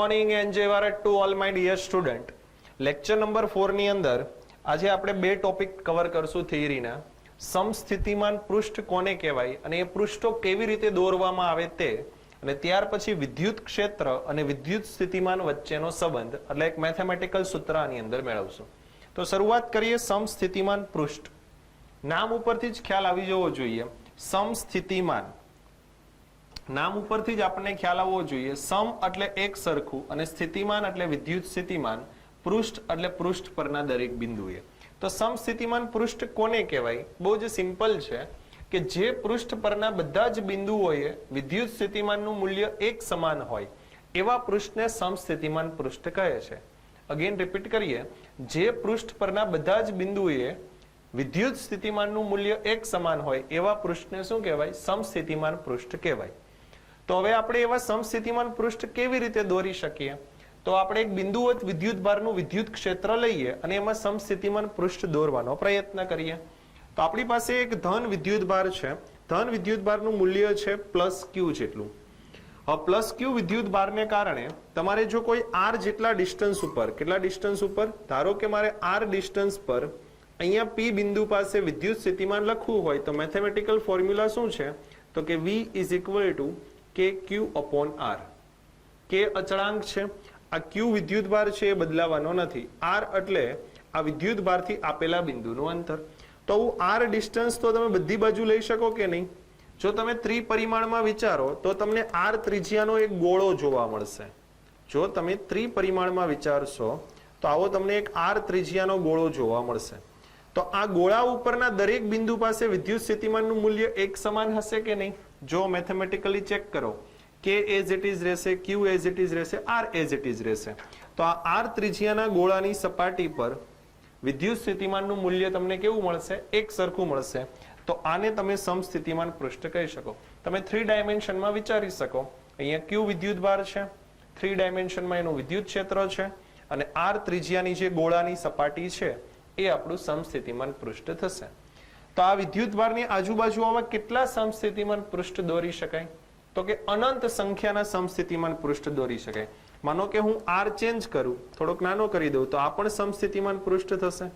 Morning and જય Bharat to all my dear student. Lecture number 4 ની અંદર આજે આપણે બે ટોપિક કવર કરશું થિયરીના. સમસ્થિતિમાન પૃષ્ઠ કોને કહેવાય અને એ પૃષ્ઠો કેવી રીતે દોરવામાં આવે તે, અને ત્યાર પછી વિદ્યુત ક્ષેત્ર અને વિદ્યુત સ્થિતિમાન વચ્ચેનો સંબંધ એટલે એક મેથેમેટિકલ સૂત્ર આની અંદર મેળવશું. તો શરૂઆત કરીએ સમસ્થિતિમાન પૃષ્ઠ. નામ ઉપરથી જ ખ્યાલ આવી જવો જોઈએ. સમસ્થિતિમાન નામ ઉપરથી જ આપણને ખ્યાલ આવવો જોઈએ. સમ એટલે એક સરખું અને સ્થિતિમાન એટલે વિદ્યુત સ્થિતિમાન, પૃષ્ઠ એટલે પૃષ્ઠ પરના દરેક બિંદુએ. તો સમસ્થિતિમાન પૃષ્ઠ કોને કહેવાય? બહુ જ સિમ્પલ છે કે જે પૃષ્ઠ પરના બધા જ બિંદુઓએ વિદ્યુત સ્થિતિમાનનું મૂલ્ય એક સમાન હોય એવા પૃષ્ઠને સમસ્થિતિમાન પૃષ્ઠ કહે છે. અગેન રિપીટ કરીએ, જે પૃષ્ઠ પરના બધા જ બિંદુએ વિદ્યુત સ્થિતિમાનનું મૂલ્ય એક સમાન હોય એવા પૃષ્ઠને શું કહેવાય? સમસ્થિતિમાન પૃષ્ઠ કહેવાય. તો હવે આપણે એવા સમસ્થિતિમાન પૃષ્ઠ કેવી રીતે દોરી શકીએ? તો આપણે એક બિંદુવત વિદ્યુતભારનું વિદ્યુત ક્ષેત્ર લઈએ અને એમાં સમસ્થિતિમાન પૃષ્ઠ દોરવાનો પ્રયત્ન કરીએ. તો આપણી પાસે એક ધન વિદ્યુતભાર છે. ધન વિદ્યુતભારનું મૂલ્ય છે +q જેટલું. હવે +q વિદ્યુતભારને કારણે તમારે જો કોઈ r જેટલા ડિસ્ટન્સ ઉપર, કેટલા ડિસ્ટન્સ ઉપર? ધારો કે મારે r ડિસ્ટન્સ પર અહીંયા p બિંદુ પાસે વિદ્યુત સ્થિતિમાન લખવું હોય તો મેથેમેટિકલ ફોર્મ્યુલા શું છે? તો કે v = kq/r. k અચળાંક છે. આ q વિદ્યુતભાર છે એ બદલાવાનો નથી. r એટલે આ વિદ્યુતભારથી આપેલા બિંદુનું અંતર. તો r ડિસ્ટન્સ તો તમે બધી બાજુ લઈ શકો કે નહીં? જો તમે ત્રિપરિમાણમાં વિચારો તો તમને r ત્રિજ્યાનો એક ગોળો જોવા મળશે. જો તમે ત્રિપરિમાણમાં વિચારશો તો આવો તમને એક r ત્રિજ્યાનો ગોળો જોવા મળશે. તો આ ગોળા ઉપરના દરેક બિંદુ પાસે વિદ્યુત સ્થિતિમાનનું મૂલ્ય એક સમાન હશે કે નહીં? જો મેથેમેટિકલી ચેક કરો, k એઝ ઇટ ઇઝ રહેશે, q એઝ ઇટ ઇઝ રહેશે, r એઝ ઇટ ઇઝ રહેશે. તો આ r ત્રિજ્યાના ગોળાની સપાટી પર વિદ્યુત સ્થિતિમાનનું મૂલ્ય તમને કેવું મળશે? એક સરખું મળશે. તો આને તમે સમસ્થિતિમાન પૃષ્ઠ કહી શકો. તમે 3 ડાયમેન્શનમાં વિચારી શકો. અહીંયા q વિદ્યુતભાર છે, 3 ડાયમેન્શનમાં એનું વિદ્યુત ક્ષેત્ર છે, અને r ત્રિજ્યાની જે ગોળાની સપાટી છે એ આપણું સમસ્થિતિમાન પૃષ્ઠ થશે. તો આ વિદ્યુતભારની આજુબાજુ આવા કેટલા સમસ્થિતિમાન પૃષ્ઠ દોરી શકાય? તો કે અનંત સંખ્યાના સમસ્થિતિમાન પૃષ્ઠ દોરી શકાય. માનો કે હું r ચેન્જ કરું, થોડોક નાનો કરી દઉં, તો આ પણ સમસ્થિતિમાન પૃષ્ઠ થશે,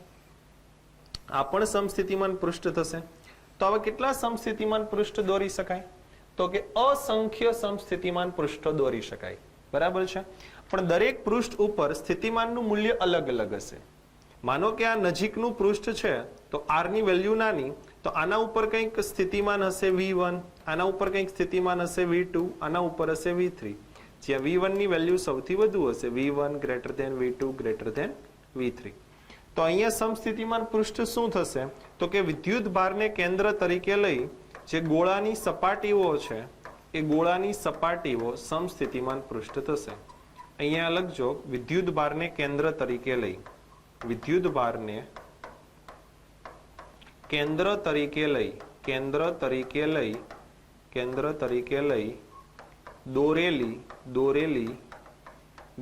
આ પણ સમસ્થિતિમાન પૃષ્ઠ થશે. તો હવે કેટલા સમસ્થિતિમાન પૃષ્ઠ દોરી શકાય? તો કે અસંખ્ય સમસ્થિતિમાન પૃષ્ઠો દોરી શકાય. બરાબર છે. પણ દરેક પૃષ્ઠ ઉપર સ્થિતિમાનનું મૂલ્ય અલગ અલગ હશે. માનો કે આ નજીકનું પૃષ્ઠ છે તો r ની વેલ્યુ નાની, તો આના ઉપર કંઈક સ્થિતિમાન હશે v1, આના ઉપર કંઈક સ્થિતિમાન હશે v2, આના ઉપર હશે v3. જ્યાં v1 ની વેલ્યુ સૌથી વધુ હશે, v1 > v2 > v3. તો અહીંયા સમસ્થિતિમાન પૃષ્ઠ શું થશે? તો કે વિદ્યુત ભારને કેન્દ્ર તરીકે લઈ જે ગોળાની સપાટીઓ છે એ ગોળાની સપાટીઓ સમસ્થિતિમાન પૃષ્ઠ થશે. અહીંયા લખજો, વિદ્યુત ભારને કેન્દ્ર તરીકે લઈ, વિદ્યુત ભારને કેન્દ્ર તરીકે લઈ, કેન્દ્ર તરીકે લઈ દોરેલી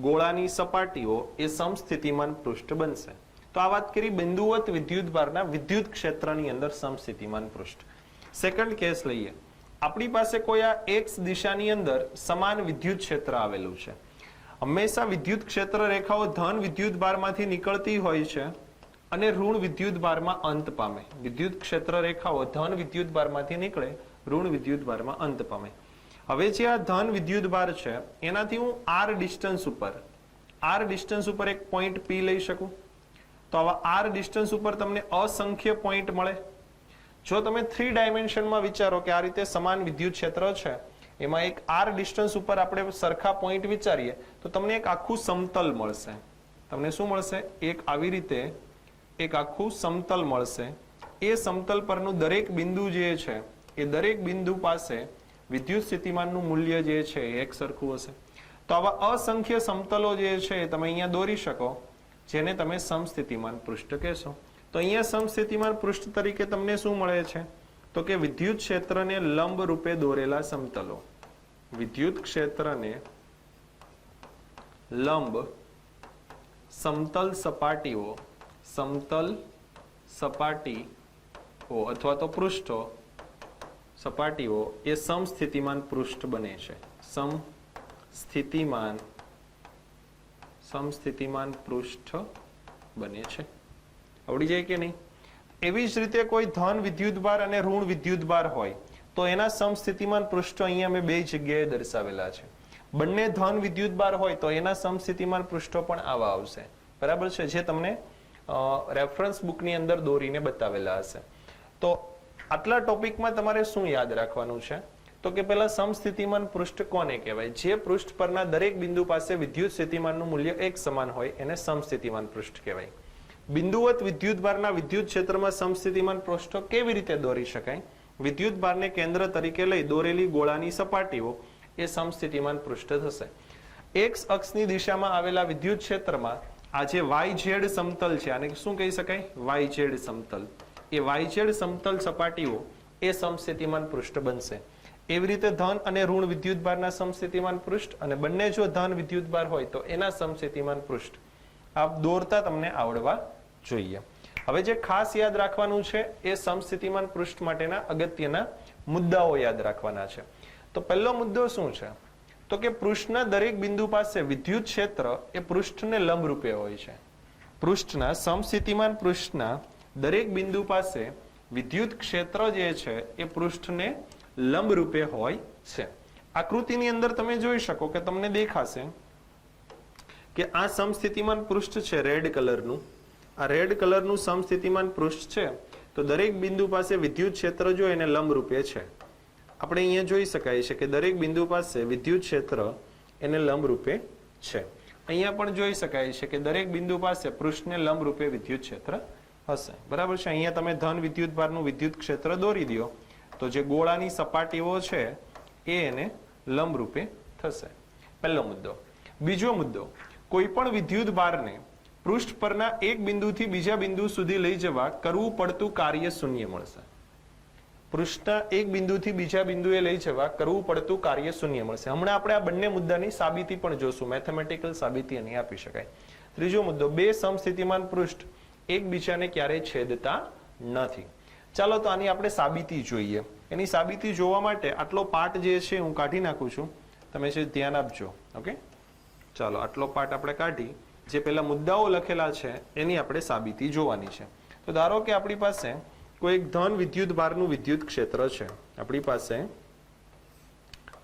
ગોળાની સપાટીઓ એ સમસ્થિતિમાન પૃષ્ઠ બનશે. તો આ વાત કરી બિંદુવત વિદ્યુતભારના વિદ્યુત ક્ષેત્રની અંદર સમસ્થિતિમાન પૃષ્ઠ. સેકન્ડ કેસ લઈએ. આપણી પાસે કોઈ આ x દિશાની અંદર સમાન વિદ્યુત ક્ષેત્ર આવેલું છે. હંમેશા વિદ્યુત ક્ષેત્ર રેખાઓ ધન વિદ્યુતભારમાંથી નીકળતી હોય છે અને ઋણ વિદ્યુતભારમાં અંત પામે. વિદ્યુત ક્ષેત્ર રેખાઓ ધન વિદ્યુતભારમાંથી નીકળે, ઋણ વિદ્યુતભારમાં અંત પામે. હવે જે આ ધન વિદ્યુતભાર છે એનાથી હું r ડિસ્ટન્સ ઉપર એક પોઈન્ટ p લઈ શકું. તો આવા r ડિસ્ટન્સ ઉપર તમને અસંખ્ય પોઈન્ટ મળે. જો તમે 3 ડાયમેન્શનમાં વિચારો કે આ રીતે સમાન વિદ્યુત ક્ષેત્ર છે, એમાં એક r ડિસ્ટન્સ ઉપર આપણે સરખા પોઈન્ટ વિચારીએ તો તમને એક આખું સમતલ મળશે. તમને શું મળશે? એક આવી રીતે એક આખું સમતલ મળશે. એ સમતલ પરનું દરેક બિંદુ જે છે એ દરેક બિંદુ પાસે વિદ્યુત સ્થિતિમાનનું મૂલ્ય જે છે એ એક સરખું હશે. તો આવા અસંખ્ય સમતલો જે છે તમે અહીંયા દોરી શકો, જેને તમે સમસ્થિતિમાન પૃષ્ઠ કહેશો. તો અહીંયા સમસ્થિતિમાન પૃષ્ઠ તરીકે તમને શું મળે છે? તો કે વિદ્યુત ક્ષેત્રને લંબ રૂપે દોરેલા સમતલો, વિદ્યુત ક્ષેત્રને લંબ સમતલ સપાટીઓ અથવા તો પૃષ્ઠો સપાટીઓ એ સમસ્થિતિમાન પૃષ્ઠ બને છે. સમસ્થિતિમાન સમસ્થિતિમાન પૃષ્ઠ બને છે. આવડી જાય કે નહીં? એવી જ રીતે કોઈ ધન વિદ્યુતભાર અને ઋણ વિદ્યુતભાર હોય તો એના સમસ્થિતિમાન પૃષ્ઠો અહીંયા મેં બે જગ્યાએ દર્શાવેલા છે. બંને ધન વિદ્યુતભાર હોય તો એના સમસ્થિતિમાન પૃષ્ઠો પણ આવા આવશે. બરાબર છે? જે તમને રેફરન્સ બુકની અંદર દોરીને બતાવેલા હશે. તો આટલા ટોપિકમાં તમારે શું યાદ રાખવાનું છે? તો કે પેલા સમસ્થિતિમાન પૃષ્ઠ કોને કહેવાય? જે પૃષ્ઠ પરના દરેક બિંદુ પાસે વિદ્યુત સ્થિતિમાનનું મૂલ્ય એક સમાન હોય એને સમસ્થિતિમાન પૃષ્ઠ કહેવાય. બિંદુવત વિદ્યુતભારના વિદ્યુત ક્ષેત્રમાં સમસ્થિતિમાન પૃષ્ઠો કેવી રીતે દોરી શકાય? વિદ્યુતભારને કેન્દ્ર તરીકે લઈ દોરેલી ગોળાની સપાટીઓ એ સમસ્થિતિમાન પૃષ્ઠ થશે. એક્સ અક્ષની દિશામાં આવેલા વિદ્યુત ક્ષેત્રમાં આ જે YZ સમતલ છે, આને શું કહી શકાય? YZ સમતલ. એ YZ સમતલ સપાટીઓ એ સમસ્થિતિમાન પૃષ્ઠ બનશે. એવી રીતે ધન અને ઋણ વિદ્યુતભારના સમસ્થિતિમાન પૃષ્ઠ અને બંને જો ધન વિદ્યુતભાર હોય તો એના સમસ્થિતિમાન પૃષ્ઠ આપ દોરતા તમને આવડવા જોઈએ. હવે જે ખાસ યાદ રાખવાનું છે એ સમસ્થિતિમાન પૃષ્ઠ માટેના અગત્યના મુદ્દાઓ યાદ રાખવાના છે. તો પહેલો મુદ્દો શું છે? તો કે પૃષ્ઠના દરેક બિંદુ પાસે વિદ્યુત ક્ષેત્ર એ પૃષ્ઠને લંબ રૂપે હોય છે. પૃષ્ઠના સમસ્થિતિમાન પૃષ્ઠના દરેક બિંદુ પાસે વિદ્યુત ક્ષેત્ર જે છે એ પૃષ્ઠને લંબ રૂપે હોય છે. આકૃતિની અંદર તમે જોઈ શકો કે તમને દેખાશે કે આ સમસ્થિતિમાન પૃષ્ઠ છે રેડ કલરનું. આ રેડ કલરનું સમસ્થિતિમાન પૃષ્ઠ છે. તો દરેક બિંદુ પાસે વિદ્યુત ક્ષેત્ર જો એને લંબ રૂપે છે. આપણે અહીંયા જોઈ શકાય છે કે દરેક બિંદુ પાસે વિદ્યુત ક્ષેત્ર એને લંબ રૂપે છે. અહીંયા પણ જોઈ શકાય છે કે દરેક બિંદુ પાસે પૃષ્ઠને લંબ રૂપે વિદ્યુત ક્ષેત્ર હશે. બરાબર છે? અહીંયા તમે ધન વિદ્યુતભારનું વિદ્યુત ક્ષેત્ર દોરી દો તો જે ગોળાની સપાટીઓ છે એ એને લંબ રૂપે થશે. પહેલો મુદ્દો. બીજો મુદ્દો, કોઈ પણ વિદ્યુતભારને પૃષ્ઠ પરના એક બિંદુથી બીજા બિંદુ સુધી લઈ જવા કરવું પડતું કાર્ય શૂન્ય મળશે. પૃષ્ઠના એક બિંદુથી બીજા બિંદુએ લઈ જવા કરવું પડતું કાર્ય શૂન્ય મળશે. હમણાં આપણે આ બંને મુદ્દાની સાબિતી પણ જોશું. મેથેમેટિકલ સાબિતી એની આપી શકાય. ત્રીજો મુદ્દો, બે સમસ્થિતિમાન પૃષ્ઠ એકબીજાને ક્યારેય છેદતા નથી. ચાલો તો આની આપણે સાબિતી જોઈએ. એની સાબિતી જોવા માટે આટલો પાર્ટ જે છે હું કાઢી નાખું છું. તમે છે ધ્યાન આપજો. ઓકે, ચાલો આટલો પાર્ટ આપણે કાઢી જે પેલા મુદ્દાઓ લખેલા છે એની આપણે સાબિતી જોવાની છે. તો ધારો કે આપણી પાસે કોઈ એક ધન વિદ્યુતભારનું વિદ્યુત ક્ષેત્ર છે. આપણી પાસે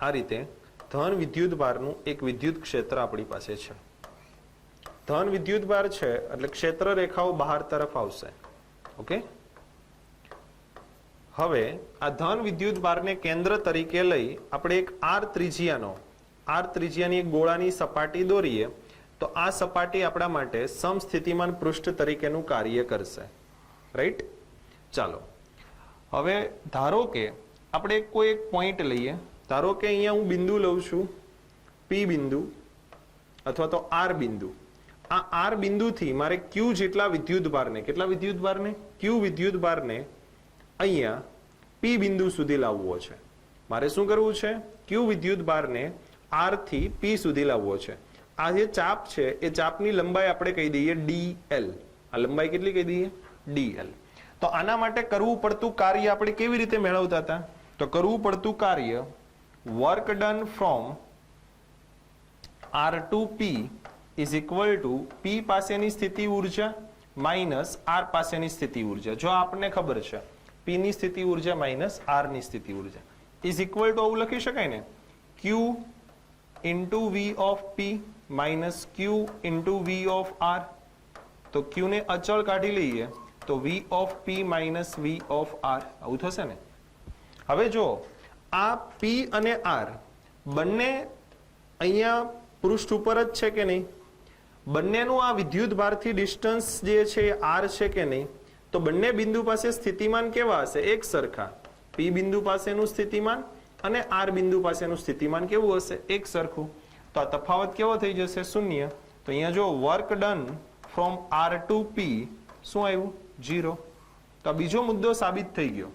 આ રીતે ધન વિદ્યુતભારનું એક વિદ્યુત ક્ષેત્ર આપણી પાસે છે. ધન વિદ્યુતભાર છે એટલે ક્ષેત્ર રેખાઓ બહાર તરફ આવશે. ઓકે, હવે આ ધન વિદ્યુતભારને કેન્દ્ર તરીકે લઈ આપણે એક R ત્રિજ્યાની એક ગોળાની સપાટી દોરીએ તો આ સપાટી આપણા માટે સમસ્થિતિમાન પૃષ્ઠ તરીકેનું કાર્ય કરશે. રાઈટ? ચાલો હવે ધારો કે આપણે કોઈ એક પોઈન્ટ લઈએ. ધારો કે અહીંયા હું બિંદુ લઉં છું P બિંદુ અથવા તો R બિંદુ. આ R બિંદુથી મારે Q જેટલા વિદ્યુતભારને, કેટલા વિદ્યુતભારને? Q વિદ્યુતભારને અહીંયા P બિંદુ સુધી લાવવો છે. મારે શું કરવું છે? Q વિદ્યુતભારને R થી P સુધી લાવવો છે. આ જે ચાપ છે એ ચાપની લંબાઈ આપણે કહી દઈએ dl. આ લંબાઈ કેટલી કહી દઈએ? dl. તો આના માટે કરવું પડતું કાર્ય આપણે કેવી રીતે મેળવતા હતા? તો કરવું પડતું કાર્ય work done from R to P is equal two P પાસેની સ્થિતિ ઉર્જા માઇનસ R પાસેની સ્થિતિ ઉર્જા. જો આપણને ખબર છે P ની સ્થિતિ ઉર્જા માઇનસ R ની સ્થિતિ ઉર્જા ઇઝ ઇક્વલ ટુ આવું લખી શકાય ને, Q into V of P minus Q into V of R. તો Q ને અચળ કાઢી લઈએ તો V of P minus V of R આવું થશે ને. હવે જો આ P અને R બંને અહીંયા પૃષ્ઠ ઉપર જ છે કે નહીં? બંનેનું આ વિદ્યુતભારથી ડિસ્ટન્સ જે છે એ R છે કે નહીં? તો બંને બિંદુ પાસે સ્થિતિમાન કેવા હશે? એક સરખા. P બિંદુ પાસેનું સ્થિતિમાન અને R બિંદુ પાસેનું સ્થિતિમાન કેવું હશે? એક સરખું. તો આ તફાવત કેવો થઈ જશે? શૂન્ય. તો અહીંયા જો work done from R to P શું આવ્યું? 0. તો આ બીજો મુદ્દો સાબિત થઈ ગયો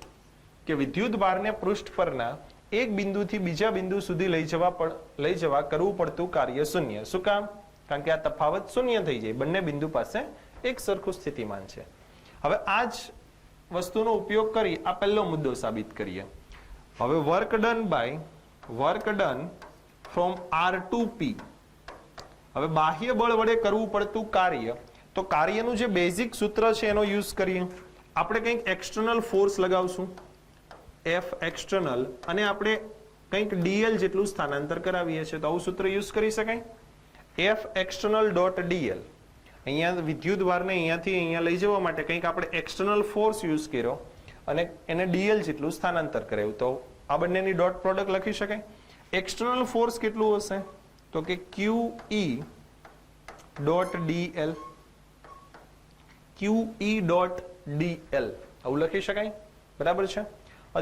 કે વિદ્યુતભારને પૃષ્ઠ પરના એક બિંદુથી બીજા બિંદુ સુધી લઈ જવા કરવું પડતું કાર્ય શૂન્ય. શું કામ? કારણ કે આ તફાવત શૂન્ય થઈ જાય. બંને બિંદુ પાસે એક સરખું સ્થિતિમાન છે. હવે આ જ વસ્તુનો ઉપયોગ કરી આ પહેલો મુદ્દો સાબિત કરીએ. હવે work done from R to P હવે બાહ્ય બળ વડે કરવું પડતું કાર્ય, તો કાર્યનું જે બેઝિક સૂત્ર છે એનો યુઝ કરીએ. આપણે કંઈક એક્સટર્નલ ફોર્સ લગાવશું F એક્સટર્નલ, અને આપણે કંઈક dl જેટલું સ્થાનાંતર કરાવીએ છીએ, તો આવું સૂત્ર યુઝ કરી શકાય. F external dot dl, અહીંયા વિદ્યુત ભારને અહીંયાથી અહીંયા લઈ જવા માટે કંઈક આપણે એક્સટર્નલ ફોર્સ યુઝ કર્યો અને એને dl જેટલું સ્થાનાંતર કરાવ્યું, તો આ બંનેની ડોટ પ્રોડક્ટ લખી શકાય. એક્સટર્નલ ફોર્સ કેટલું હશે, તો કે QE dot dl, QE dot dl આવું લખી શકાય. બરાબર છે.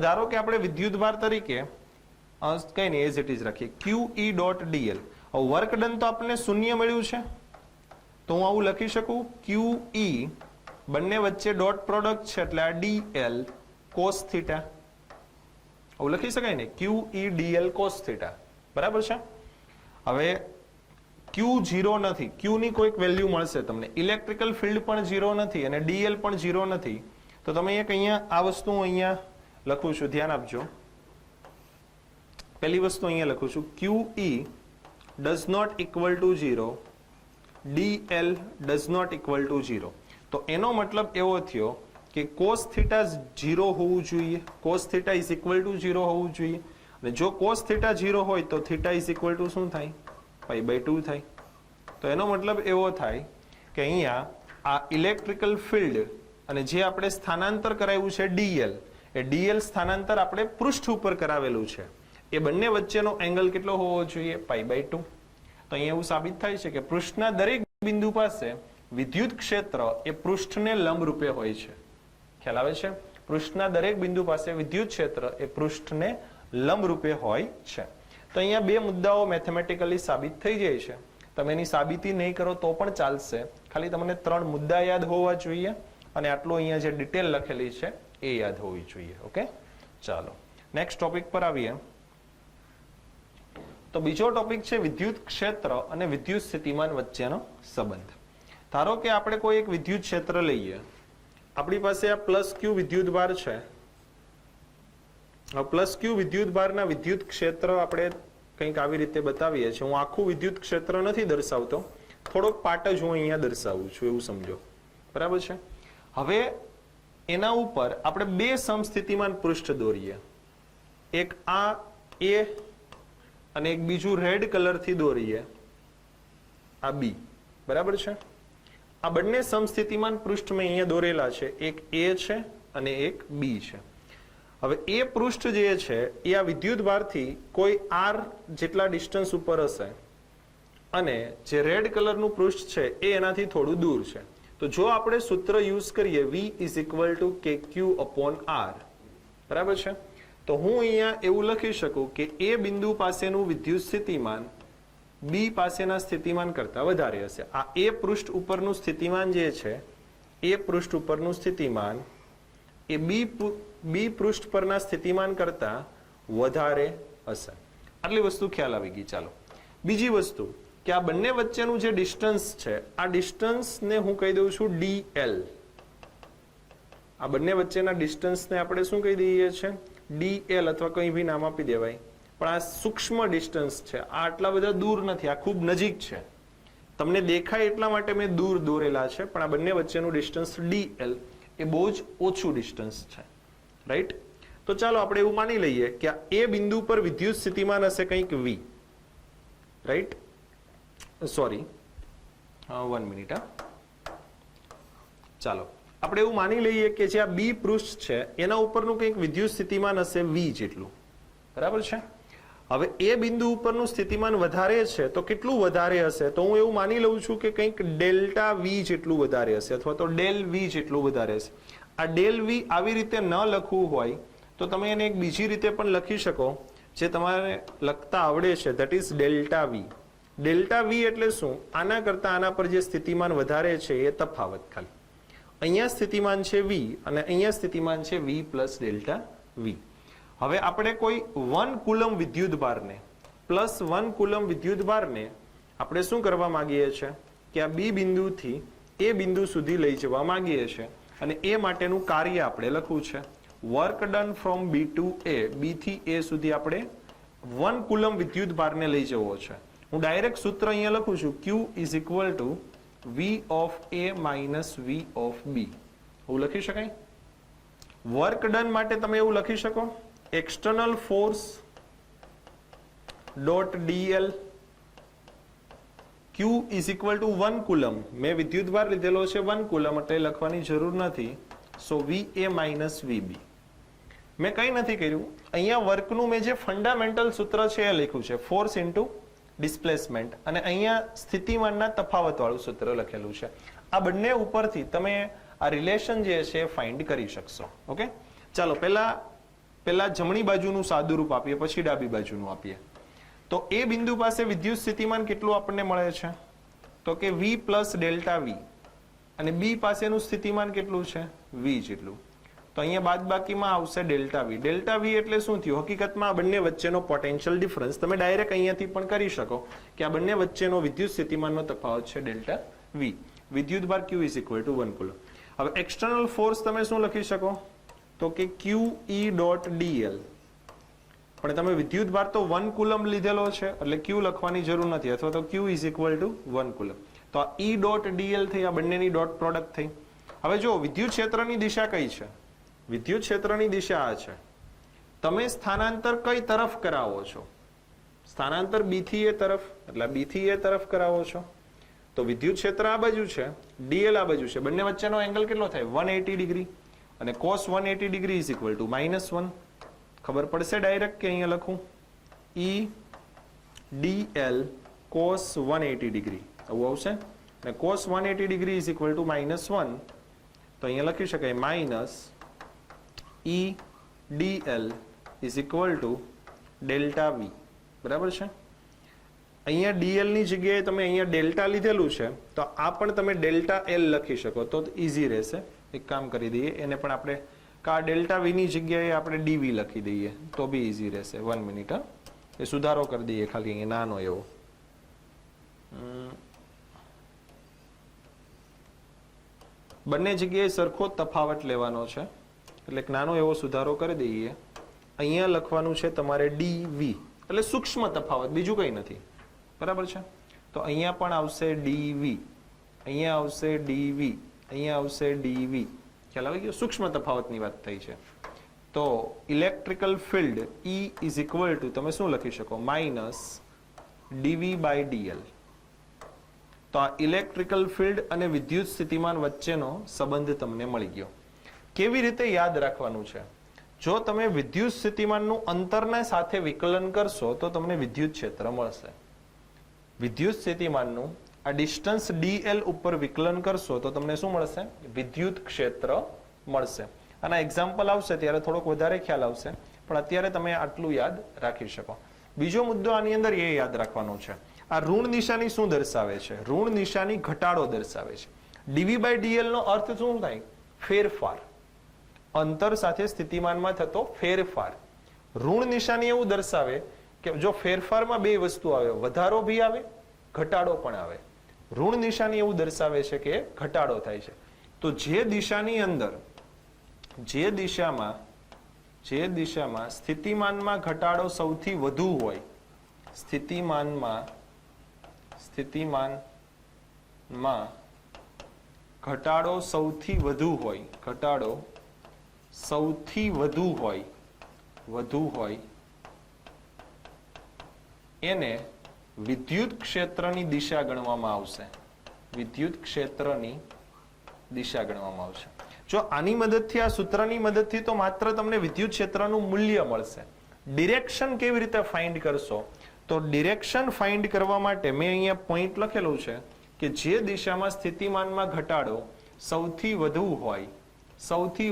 ધારો કે આપણે વિદ્યુત ભાર તરીકે કઈ નહીં, એઝ ઇટ ઇઝ રાખીએ QE dot dl. Work done તો આપણને શૂન્ય મળ્યું છે, તો હું આવું લખી શકું QE, બંને વચ્ચે ડોટ પ્રોડક્ટ છે એટલે આ dl cos થીટા, આવું લખી શકાય ને, QE dl cos થીટા. બરાબર છે. હવે Q 0 નથી, Q ની કોઈક વેલ્યુ મળશે તમને, ઇલેક્ટ્રિકલ ફિલ્ડ પણ 0 નથી અને dl પણ 0 નથી, તો તમે અહીંયા આ વસ્તુ અહીંયા લખું છું, ધ્યાન આપજો. પહેલી વસ્તુ અહીંયા લખું છું, QE does not equal to 0, dl does not equal to 0. તો એનો મતલબ એવો થયો કે cos થીટા 0 હોવું જોઈએ, cos theta is equal to 0 હોવું જોઈએ, અને જો cos થીટા 0 હોય તો થીટા is equal to શું થાય, π/2 થાય. તો એનો મતલબ એવો થાય કે અહીંયા આ ઇલેક્ટ્રિકલ ફિલ્ડ અને જે આપણે સ્થાનાંતર કરાવ્યું છે dl, એ dl સ્થાનાંતર આપણે પૃષ્ઠ ઉપર કરાવેલું છે, એ બંને વચ્ચેનો એંગલ કેટલો હોવો જોઈએ, π/2. તો અહીંયા એવું સાબિત થાય છે કે પૃષ્ઠના દરેક બિંદુ પાસે વિદ્યુત ક્ષેત્ર એ પૃષ્ઠને લંબ રૂપે હોય છે. ખ્યાલ આવે છે? પૃષ્ઠના દરેક બિંદુ પાસે વિદ્યુત ક્ષેત્ર એ પૃષ્ઠને લંબ રૂપે હોય છે. તો અહીંયા બે મુદ્દાઓ મેથેમેટિકલી સાબિત થઈ જાય છે. તમે એની સાબિતી નહીં કરો તો પણ ચાલશે, ખાલી તમને 3 મુદ્દા યાદ હોવા જોઈએ અને આટલું અહીંયા જે ડિટેલ લખેલી છે એ યાદ હોવી જોઈએ. ઓકે, ચાલો નેક્સ્ટ ટોપિક પર આવીએ. તો બીજો ટોપિક છે વિદ્યુત ક્ષેત્ર અને વિદ્યુત સ્થિતિમાન વચ્ચેનો સંબંધ. ધારો કે આપણે કોઈ એક વિદ્યુત ક્ષેત્ર લઈએ, આપણી પાસે આ +Q વિદ્યુત ભાર છે. +Q વિદ્યુત ભારના વિદ્યુત ક્ષેત્ર આપણે કંઈક આવી રીતે બતાવીએ છીએ. હું આખું વિદ્યુત ક્ષેત્ર નથી દર્શાવતો, થોડોક પાર્ટ જ હું અહીંયા દર્શાવું છું, એવું સમજો. બરાબર છે. હવે એના ઉપર આપણે બે સમસ્થિતિમાન પૃષ્ઠ દોરીએ, એક આ A અને એક બીજું રેડ કલરથી દોરીએ, આ B. બરાબર છે. આ બંને સમસ્થિતિમાન પૃષ્ઠ મેં અહીંયા દોરેલા છે, એક A છે અને એક B છે. હવે એ પૃષ્ઠ જે છે એ આ વિદ્યુત ભારથી કોઈ r જેટલા ડિસ્ટન્સ ઉપર હશે અને જે રેડ કલરનું પૃષ્ઠ છે એ એનાથી થોડું દૂર છે. તો જો આપણે સૂત્ર યુઝ કરીએ V is equal to KQ/R, બરાબર છે, તો હું અહીંયા એવું લખી શકું કે એ બિંદુ પાસેનું વિદ્યુત સ્થિતિમાન B પાસેના સ્થિતિમાન કરતા વધારે હશે. આ એ પૃષ્ઠ ઉપરનું સ્થિતિમાન જે છે, એ પૃષ્ઠ ઉપરનું સ્થિતિમાન એ B પૃષ્ઠ પરના સ્થિતિમાન કરતા વધારે હશે. આટલી વસ્તુ ખ્યાલ આવી ગઈ. ચાલો બીજી વસ્તુ કે આ બંને વચ્ચેનું જે ડિસ્ટન્સ છે, આ ડિસ્ટન્સને હું કહી દઉં છું dl. આ બંને વચ્ચેના ડિસ્ટન્સને આપણે શું કહી દઈએ છીએ, dl, અથવા કંઈ બી નામ આપી દેવાય. પણ આ સૂક્ષ્મ ડિસ્ટન્સ છે, આ આટલા બધા દૂર નથી, આ ખૂબ નજીક છે. તમને દેખાય એટલા માટે મેં દૂર દોરેલા છે, પણ આ બંને વચ્ચેનું ડિસ્ટન્સ dl એ બહુ જ ઓછું ડિસ્ટન્સ છે. રાઈટ. તો ચાલો આપણે એવું માની લઈએ કે આ એ બિંદુ પર વિદ્યુત સ્થિતિમાન હશે કંઈક V. Right, sorry, 1 minute. ચાલો આપણે એવું માની લઈએ કે જે આ B પૃષ્ઠ છે એના ઉપરનું કંઈક વિદ્યુત સ્થિતિમાન હશે V જેટલું. બરાબર છે. હવે એ બિંદુ ઉપરનું સ્થિતિમાન વધારે છે, તો કેટલું વધારે હશે, તો હું એવું માની લઉં છું કે કંઈક ΔV જેટલું વધારે હશે, અથવા તો ΔV જેટલું વધારે હશે. આ ΔV આવી રીતે ન લખવું હોય તો તમે એને એક બીજી રીતે પણ લખી શકો, જે તમારે લખતા આવડે છે, ધેટ ઇઝ ΔV. ΔV એટલે શું, આના કરતા આના પર જે સ્થિતિમાન વધારે છે એ તફાવત. ખાલી અહીંયા સ્થિતિમાન છે V અને અહીંયા સ્થિતિમાન છે V પ્લસ ΔV. હવે આપણે કોઈ 1 કુલમ વિદ્યુત ભારને +1 કુલમ વિદ્યુત ભારને આપણે શું કરવા માંગીએ છીએ કે આ B બિંદુથી એ બિંદુ સુધી લઈ જવા માંગીએ છીએ, અને એ માટેનું કાર્ય આપણે લખવું છે work done from B to A. B થી A સુધી આપણે 1 કુલમ વિદ્યુત ભારને લઈ જવો છે. હું ડાયરેક્ટ સૂત્ર અહીંયા લખું છું Q is equal two V of A minus V of B. એવું લખી શકાય. વર્ક ડન માટે તમે એવું લખી શકો external force dot dl Q is equal two 1 coulomb. મેં વિદ્યુતભાર લીધેલો છે 1 કુલમ એટલે લખવાની જરૂર નથી. સો VA માઇનસ VB. મેં કંઈ નથી કર્યું, અહીંયા વર્કનું મેં જે ફંડામેન્ટલ સૂત્ર છે એ લખ્યું છે ફોર્સ ઇન્ટુ ડિસ્પ્લેસમેન્ટ, અને અહીંયા સ્થિતિમાનના તફાવતવાળું સૂત્ર લખેલું છે. આ બંને ઉપરથી તમે આ રિલેશન જે છે ફાઇન્ડ કરી શકશો. ઓકે, ચાલો પહેલા જમણી બાજુનું સાદું રૂપ આપીએ, પછી ડાબી બાજુનું આપીએ. તો એ બિંદુ પાસે વિદ્યુત સ્થિતિમાન કેટલું આપણને મળે છે? તો કે V પ્લસ ડેલ્ટા V, અને બી પાસેનું સ્થિતિમાન કેટલું છે? V જેટલું. તો અહીંયા બાદબાકીમાં આવશે ડેલ્ટા V. ડેલ્ટા V એટલે શું થયું? હકીકતમાં આ બંને વચ્ચેનો પોટેન્શિયલ ડિફરન્સ. તમે ડાયરેક્ટ અહીંયાથી પણ કરી શકો કે આ બંને વચ્ચેનો વિદ્યુત સ્થિતિમાનનો તફાવત છે ડેલ્ટા V. વિદ્યુતભાર Q is equal two 1 coulomb. હવે એક્સટર્નલ ફોર્સ તમે શું લખી શકો? તો કે QE ડોટ dl. પણ તમે વિદ્યુતભાર તો 1 કુલમ લીધેલો છે એટલે Q લખવાની જરૂર નથી, અથવા તો Q is equal two 1 coulomb. તો આ E ડોટ dl થઈ, આ બંનેની ડોટ પ્રોડક્ટ થઈ. હવે જો વિદ્યુત ક્ષેત્રની દિશા કઈ છે? વિદ્યુત ક્ષેત્રની દિશા આ છે. તમે સ્થાનાંતર કઈ તરફ કરાવો છો? સ્થાનાંતર B થી A તરફ, એટલે B થી A તરફ કરાવો છો. તો વિદ્યુત ક્ષેત્ર આ બાજુ છે, dl આ બાજુ છે. બંને વચ્ચેનો એંગલ કેટલો થાય? 180 ડિગ્રી. અને cos 180 degree is equal two -1. ખબર પડશે ડાયરેક્ટ કે અહીંયા લખું E dl cos 180 ડિગ્રી આવું આવશે. અને cos 180 degree is equal two -1. તો અહીંયા લખી શકાય minus E dl is equal to delta V. બરાબર છે. અહીંયા dl ની જગ્યાએ તમે અહીંયા ડેલ્ટા લીધેલું છે, તો આ પણ તમે ડેલ્ટા L લખી શકો તો ઈઝી રહેશે. એક કામ કરી દઈએ, એને પણ આપણે કા ડેલ્ટા V ની જગ્યાએ આપણે dv લખી દઈએ તો બી ઈઝી રહેશે. 1 મિનિટ, એ સુધારો કરી દઈએ ખાલી અહીંયા નાનો એવો. બંને જગ્યાએ સરખો તફાવત લેવાનો છે એટલે એક નાનો એવો સુધારો કરી દઈએ. અહીંયા લખવાનું છે તમારે dv, એટલે સૂક્ષ્મ તફાવત, બીજું કંઈ નથી. બરાબર છે. તો અહીંયા પણ આવશે dv, અહીંયા આવશે dv, અહીંયા આવશે dv. ખ્યાલ આવી ગયો? સૂક્ષ્મ તફાવતની વાત થઈ છે. તો electrical field E is equal to તમે શું લખી શકો? Minus dv by dl. તો આ ઇલેક્ટ્રિકલ ફિલ્ડ અને વિદ્યુત સ્થિતિમાન વચ્ચેનો સંબંધ તમને મળી ગયો. કેવી રીતે યાદ રાખવાનું છે? જો તમે વિદ્યુત સ્થિતિમાનનું અંતરને સાથે વિકલન કરશો તો તમને વિદ્યુત ક્ષેત્ર મળશે. વિદ્યુત સ્થિતિમાનનું આ ડિસ્ટન્સ dl ઉપર વિકલન કરશો તો તમને શું મળશે? વિદ્યુત ક્ષેત્ર મળશે. આના એક્ઝામ્પલ આવશે ત્યારે થોડોક વધારે ખ્યાલ આવશે, પણ અત્યારે તમે આટલું યાદ રાખી શકો. બીજો મુદ્દો આની અંદર એ યાદ રાખવાનો છે, આ ઋણ નિશાની શું દર્શાવે છે? ઋણ નિશાની ઘટાડો દર્શાવે છે. dv બાય dl નો અર્થ શું થાય? ફેરફાર, અંતર સાથે સ્થિતિમાનમાં થતો ફેરફાર. ઋણ નિશાની એવું દર્શાવે કે જો ફેરફારમાં બે વસ્તુ આવે, વધારો ભી આવે, ઘટાડો પણ આવે. ઋણ નિશાની એવું દર્શાવે છે કે ઘટાડો થાય છે. તો જે દિશાની અંદર, જે દિશામાં સ્થિતિમાનમાં ઘટાડો સૌથી વધુ હોય, સ્થિતિમાનમાં ઘટાડો સૌથી વધુ હોય એને વિદ્યુત ક્ષેત્રની દિશા ગણવામાં આવશે. વિદ્યુત ક્ષેત્રની દિશા ગણવામાં આવશે. જો આની મદદથી, આ સૂત્રની મદદથી તો માત્ર તમને વિદ્યુત ક્ષેત્રનું મૂલ્ય મળશે. ડિરેક્શન કેવી રીતે ફાઇન્ડ કરશો? તો ડિરેક્શન ફાઇન્ડ કરવા માટે મેં અહીંયા પોઈન્ટ લખેલું છે કે જે દિશામાં સ્થિતિમાનમાં ઘટાડો સૌથી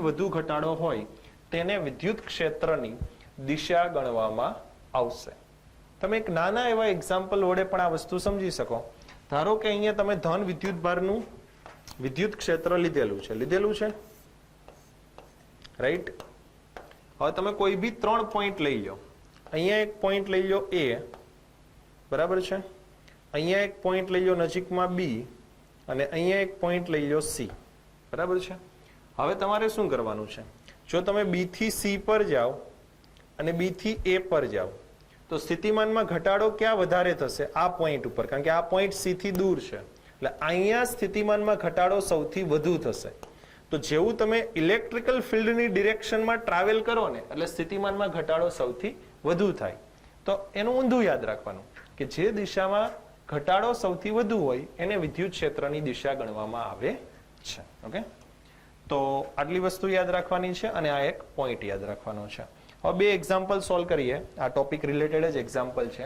વધુ ઘટાડો હોય તેને વિદ્યુત ક્ષેત્રની દિશા ગણવામાં આવશે. તમે એક નાના એવા એક્ઝામ્પલ વડે પણ આ વસ્તુ સમજી શકો. ધારો કે અહીંયા તમે ધન વિદ્યુતભારનું વિદ્યુત ક્ષેત્ર લીધેલું છે, રાઈટ? હવે તમે કોઈ બી 3 પોઈન્ટ લઈ લો. અહીંયા એક પોઈન્ટ લઈ લો A, બરાબર છે. અહીંયા એક પોઈન્ટ લઈ લો નજીકમાં B, અને અહીંયા એક પોઈન્ટ લઈ લો C, બરાબર છે. હવે તમારે શું કરવાનું છે? જો તમે B થી C પર જાઓ અને B થી A પર જાઓ તો સ્થિતિમાનમાં ઘટાડો ક્યાં વધારે થશે? આ પોઈન્ટ ઉપર, કારણ કે આ પોઈન્ટ સી થી દૂર છે, એટલે અહીંયા સ્થિતિમાનમાં ઘટાડો સૌથી વધુ થશે. તો જેવું તમે ઇલેક્ટ્રિકલ ફિલ્ડની ડિરેક્શનમાં ટ્રાવેલ કરો ને, એટલે સ્થિતિમાનમાં ઘટાડો સૌથી વધુ થાય. તો એનું ઊંધું યાદ રાખવાનું કે જે દિશામાં ઘટાડો સૌથી વધુ હોય એને વિદ્યુત ક્ષેત્રની દિશા ગણવામાં આવે છે. ઓકે, તો આટલી વસ્તુ યાદ રાખવાની છે અને આ એક પોઈન્ટ યાદ રાખવાનો છે. હવે બે એક્ઝામ્પલ સોલ્વ કરીએ. આ ટોપિક રિલેટેડ જ એક્ઝામ્પલ છે.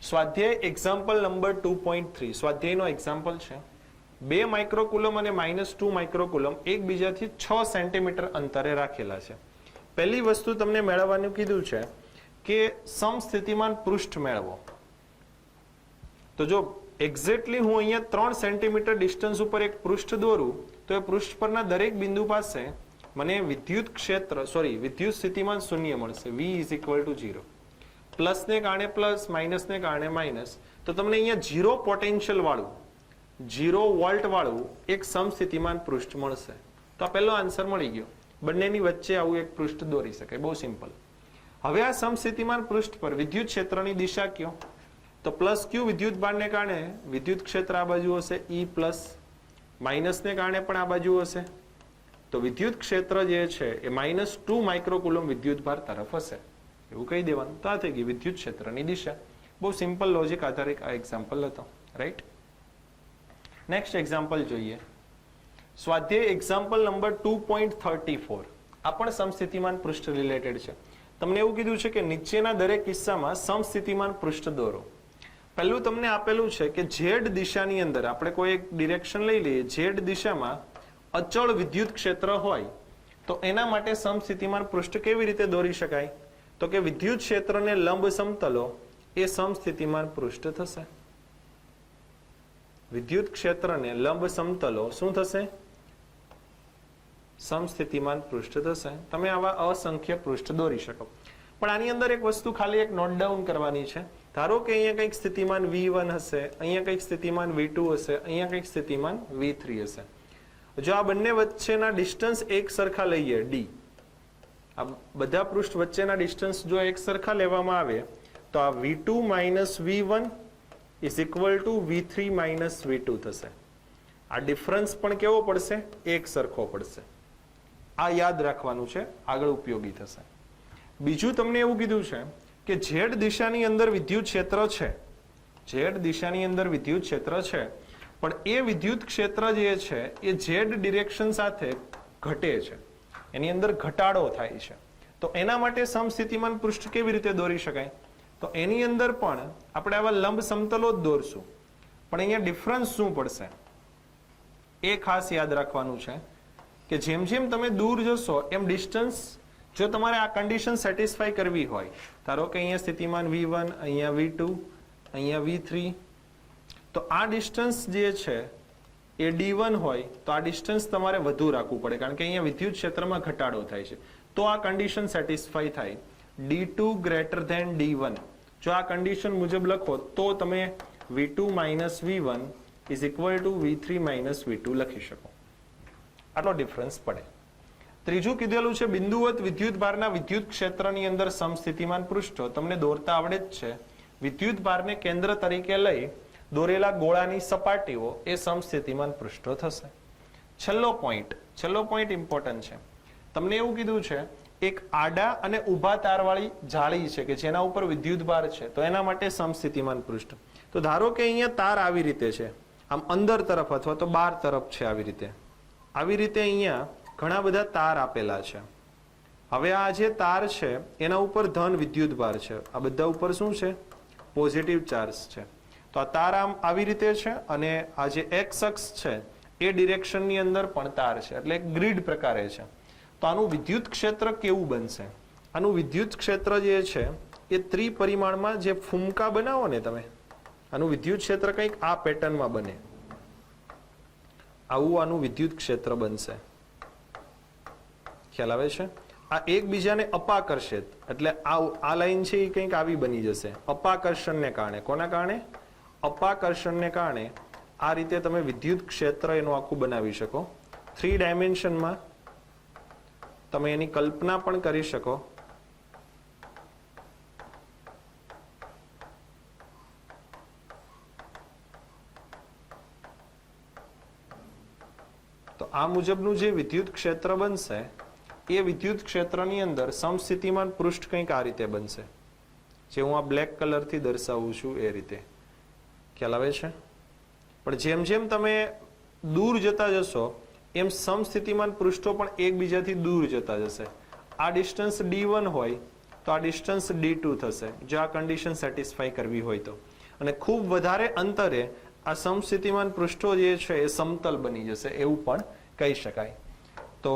સ્વાધ્યાય એક્ઝામ્પલ નંબર 2.3 સ્વાધ્યાયનો એક્ઝામ્પલ છે. 2 માઇક્રોકુલમ અને -2 માઇક્રોકુલમ એકબીજાથી 6 સેન્ટીમીટર અંતરે રાખેલા છે. પહેલી વસ્તુ તમને મેળવવાનું કીધું છે કે સમસ્થિતિમાન પૃષ્ઠ મેળવો. તો જો એક્ઝેક્ટલી હું અહીંયા 3 સેન્ટીમીટર ડિસ્ટન્સ ઉપર એક પૃષ્ઠ દોરું તો એ પૃષ્ઠ પરના દરેક બિંદુ પાસે મને વિદ્યુત સ્થિતિમાન શૂન્ય મળશે. V = 0. પ્લસને કારણે પ્લસ, માઇનસને કારણે માઇનસ. તો તમને અહીંયા 0 પોટેન્શિયલ વાળું 0 વોલ્ટ વાળું એક સમસ્થિતિમાન પૃષ્ઠ મળશે. તો આ પહેલો આન્સર મળી ગયો. બંનેની વચ્ચે આવું એક પૃષ્ઠ દોરી શકાય. બહુ સિમ્પલ. હવે આ સમસ્થિતિમાન પૃષ્ઠ પર વિદ્યુત ક્ષેત્રની દિશા કયો? તો પ્લસ ક્યુ વિદ્યુત ભારને કારણે વિદ્યુત ક્ષેત્ર આ બાજુ હશે E+, માઇનસને કારણે પણ આ બાજુ હશે. તો વિદ્યુત ક્ષેત્ર જે છે એ -2 માઇક્રોકુલમ વિદ્યુત ભાર તરફ હશે, એવું કહી દેવાનું. તો આ થઈ ગઈ વિદ્યુત ક્ષેત્રની દિશા. બહુ સિમ્પલ લોજિક આધારિત આ એક્ઝામ્પલ હતો. રાઈટ, નેક્સ્ટ એક્ઝામ્પલ જોઈએ. સ્વાધ્યાય એક્ઝામ્પલ નંબર 2.34. આ પણ સમસ્થિતિમાન પૃષ્ઠ રિલેટેડ છે. તમને એવું કીધું છે કે નીચેના દરેક કિસ્સામાં સમસ્થિતિમાન પૃષ્ઠ દોરો. પહેલું તમને આપેલું છે કે ઝેડ દિશાની અંદર આપણે કોઈ એક ડિરેક્શન લઈ લઈએ. ઝેડ દિશામાં અચળ વિદ્યુત ક્ષેત્ર હોય તો એના માટે સમસ્થિતિમાન પૃષ્ઠ કેવી રીતે દોરી શકાય? તો કે વિદ્યુત ક્ષેત્રને લંબ સમતલો એ સમસ્થિતિમાન પૃષ્ઠ થશે. વિદ્યુત ક્ષેત્રને લંબ સમતલો શું થશે? સમસ્થિતિમાન પૃષ્ઠ થશે. તમે આવા અસંખ્ય પૃષ્ઠ દોરી શકો. પણ આની અંદર એક વસ્તુ ખાલી એક નોટ ડાઉન કરવાની છે. ધારો કે અહીંયા કંઈક સ્થિતિમાન V1 હશે, અહીંયા કંઈક સ્થિતિમાન V2 હશે, અહીંયા કંઈક સ્થિતિમાન V3 હશે. જો આ બંને વચ્ચેના ડિસ્ટન્સ એક સરખા લઈએ d, આ બધા પૃષ્ઠ વચ્ચેના ડિસ્ટન્સ જો એક સરખા લેવામાં આવે તો આ V2 - V1 = V3 - V2 થશે. આ ડિફરન્સ પણ કેવો પડશે? એક સરખો પડશે. આ યાદ રાખવાનું છે, આગળ ઉપયોગી થશે. બીજું તમને એવું કીધું છે કે ઝેડ દિશાની અંદર વિદ્યુત ક્ષેત્ર છે. ઝેડ દિશાની અંદર વિદ્યુત ક્ષેત્ર છે, પણ એ વિદ્યુત ક્ષેત્ર જે છે એ ઝેડ ડિરેક્શન સાથે ઘટે છે, એની અંદર ઘટાડો થાય છે. તો એના માટે સમસ્થિતિમાન પૃષ્ઠ કેવી રીતે દોરી શકાય? તો એની અંદર પણ આપણે આવા લંબ સમતલો જ દોરશું. પણ અહીંયા ડિફરન્સ શું પડશે એ ખાસ યાદ રાખવાનું છે કે જેમ જેમ તમે દૂર જશો એમ ડિસ્ટન્સ, જો તમારે આ કન્ડિશન સેટિસ્ફાઈ કરવી હોય, ધારો કે અહીંયા સ્થિતિમાન V1, અહીંયા V2, અહીંયા V3, તો આ ડિસ્ટન્સ જે છે એ D1 હોય તો આ ડિસ્ટન્સ તમારે વધુ રાખવું પડે, કારણ કે અહીંયા વિદ્યુત ક્ષેત્રમાં ઘટાડો થાય છે. તો આ કન્ડિશન સેટિસ્ફાઈ થાય. D2 > D1 જો આ કન્ડિશન મુજબ લખો તો તમે V2 - V1 = V3 - V2 લખી શકો. આટલો ડિફરન્સ પડે. ત્રીજું કીધેલું છે બિંદુવત વિદ્યુત ભારના વિદ્યુત ક્ષેત્રની અંદર સમસ્થિતિમાન પૃષ્ઠો તમને દોરતા આવડે જ છે. વિદ્યુત ભારને કેન્દ્ર તરીકે લઈ દોરેલા ગોળાની સપાટીઓ એ સમસ્થિતિમાન પૃષ્ઠો થશે. છેલ્લો પોઈન્ટ ઇમ્પોર્ટન્ટ છે. તમને એવું કીધું છે એક આડા અને ઊભા તારવાળી જાળી છે કે જેના ઉપર વિદ્યુત ભાર છે, તો એના માટે સમસ્થિતિમાન પૃષ્ઠ. તો ધારો કે અહીંયા તાર આવી રીતે છે, આમ અંદર તરફ અથવા તો બહાર તરફ છે, આવી રીતે અહીંયા ઘણા બધા તાર આપેલા છે. હવે આ જે તાર છે એના ઉપર ધન વિદ્યુત ભાર છે, આ બધા ઉપર શું છે? પોઝિટિવ ચાર્જ છે. તો આ તાર આમ આવી રીતે છે અને આ જે એક્સ અક્ષ છે એ ડિરેક્શનની અંદર પણ તાર છે, એટલે એક ગ્રીડ પ્રકારે છે. તો આનું વિદ્યુત ક્ષેત્ર કેવું બનશે? આનું વિદ્યુત ક્ષેત્ર જે છે એ ત્રિપરિમાણમાં જે ફૂમકા બનાવો ને તમે, આનું વિદ્યુત ક્ષેત્ર કંઈક આ પેટર્નમાં બને, આવું આનું વિદ્યુત ક્ષેત્ર બનશે. ખ્યાલ આવે છે? આ એકબીજાને અપાકર્ષિત, એટલે આ લાઈન છે એ કંઈક આવી બની જશે અપાકર્ષણને કારણે. કોના કારણે? અપાકર્ષણને કારણે આ રીતે તમે વિદ્યુત ક્ષેત્ર એનું આખું બનાવી શકો. 3 ડાયમેન્શનમાં તમે એની કલ્પના પણ કરી શકો. આ મુજબનું જે વિદ્યુત ક્ષેત્ર બનશે એ વિદ્યુત ક્ષેત્રની અંદર સમસ્થિતિમાન પૃષ્ઠ કંઈક આ રીતે બનશે, જે હું આ બ્લેક કલરથી દર્શાવું છું એ રીતે. ખ્યાલ આવે છે? પણ જેમ જેમ તમે દૂર જતા જશો એમ સમસ્થિતિમાન પૃષ્ઠો પણ એકબીજાથી દૂર જતા જશે. આ ડિસ્ટન્સ d1 હોય તો આ ડિસ્ટન્સ d2 થશે, જો આ કન્ડિશન સેટિસ્ફાઈ કરવી હોય તો. અને ખૂબ વધારે અંતરે આ સમસ્થિતિમાન પૃષ્ઠો જે છે એ સમતલ બની જશે એવું પણ કહી શકાય. તો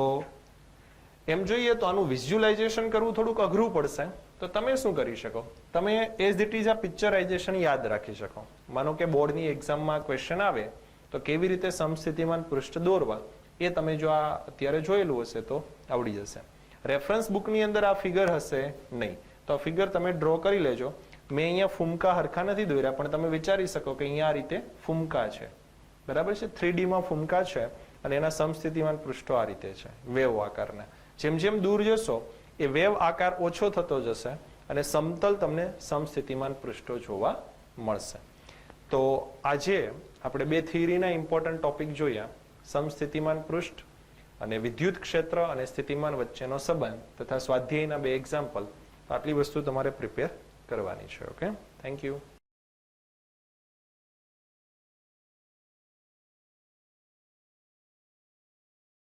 એમ જોઈએ તો આનું વિઝ્યુલાઇઝેશન કરવું થોડુંક અઘરું પડશે. તો તમે શું કરી શકો, તમે એઝ ઇટ ઇઝ આ પિક્ચરાઇઝેશન યાદ રાખી શકો. માનો કે બોર્ડની એક્ઝામમાં ક્વેશ્ચન આવે તો કેવી રીતે સમસ્થિતિમાન પૃષ્ઠ દોરવા એ તમે જો આ અત્યારે જોયેલું હશે તો આવડી જશે. રેફરન્સ બુકની અંદર આ ફિગર હશે નહીં, તો આ ફિગર તમે ડ્રો કરી લેજો. મેં અહીંયા ફૂમકા હરખા નથી દોર્યા, પણ તમે વિચારી શકો કે અહીંયા આ રીતે ફૂમકા છે, બરાબર છે. 3D માં ફૂમકા છે અને એના સમસ્થિતિમાન પૃષ્ઠો આ રીતે છે, વેવ આકારના. જેમ જેમ દૂર જશો એ વેવ આકાર ઓછો થતો જશે અને સમતલ તમને સમસ્થિતિમાન પૃષ્ઠો જોવા મળશે. તો આજે આપણે બે થિયરીના ઇમ્પોર્ટન્ટ ટોપિક જોયા, સમસ્થિતિમાન પૃષ્ઠ અને વિદ્યુત ક્ષેત્ર અને સ્થિતિમાન વચ્ચેનો સંબંધ તથા સ્વાધ્યાયના બે એક્ઝામ્પલ. આટલી વસ્તુ તમારે પ્રિપેર કરવાની છે. Okay, thank you.